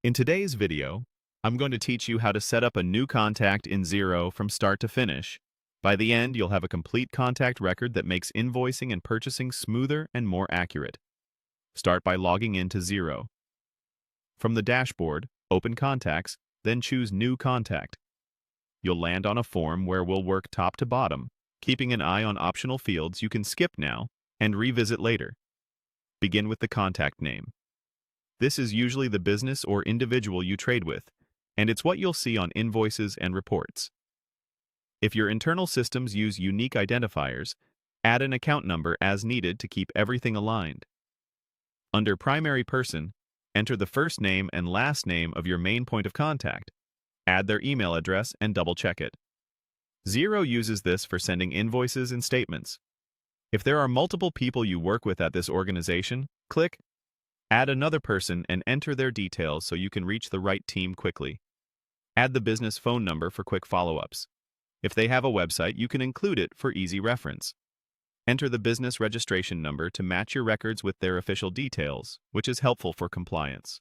In today's video, I'm going to teach you how to set up a new contact in Xero from start to finish. By the end, you'll have a complete contact record that makes invoicing and purchasing smoother and more accurate. Start by logging into Xero. From the dashboard, open Contacts, then choose New Contact. You'll land on a form where we'll work top to bottom, keeping an eye on optional fields you can skip now and revisit later. Begin with the contact name. This is usually the business or individual you trade with, and it's what you'll see on invoices and reports. If your internal systems use unique identifiers, add an account number as needed to keep everything aligned. Under Primary Person, enter the first name and last name of your main point of contact. Add their email address and double-check it. Xero uses this for sending invoices and statements. If there are multiple people you work with at this organization, click Add another person and enter their details so you can reach the right team quickly. Add the business phone number for quick follow-ups. If they have a website, you can include it for easy reference. Enter the business registration number to match your records with their official details, which is helpful for compliance.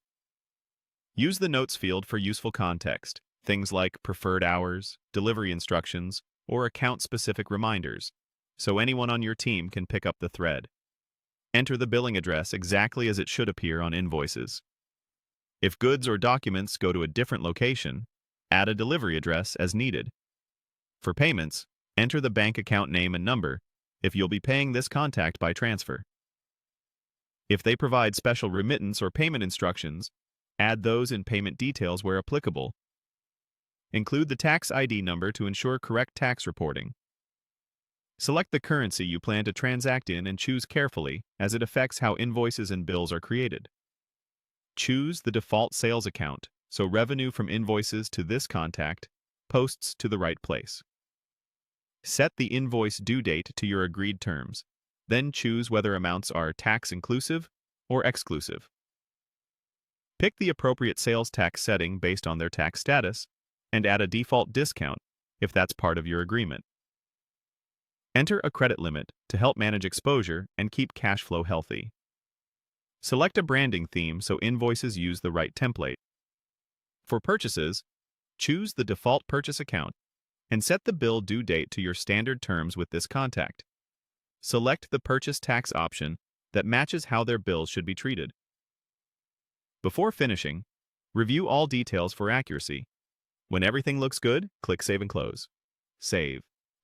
Use the Notes field for useful context, things like preferred hours, delivery instructions, or account-specific reminders, so anyone on your team can pick up the thread. Enter the billing address exactly as it should appear on invoices. If goods or documents go to a different location, add a delivery address as needed. For payments, enter the bank account name and number if you'll be paying this contact by transfer. If they provide special remittance or payment instructions, add those in payment details where applicable. Include the tax ID number to ensure correct tax reporting. Select the currency you plan to transact in and choose carefully, as it affects how invoices and bills are created. Choose the default sales account, so revenue from invoices to this contact posts to the right place. Set the invoice due date to your agreed terms, then choose whether amounts are tax-inclusive or exclusive. Pick the appropriate sales tax setting based on their tax status, and add a default discount if that's part of your agreement. Enter a credit limit to help manage exposure and keep cash flow healthy. Select a branding theme so invoices use the right template. For purchases, choose the default purchase account and set the bill due date to your standard terms with this contact. Select the purchase tax option that matches how their bills should be treated. Before finishing, review all details for accuracy. When everything looks good, click Save and Close. Save.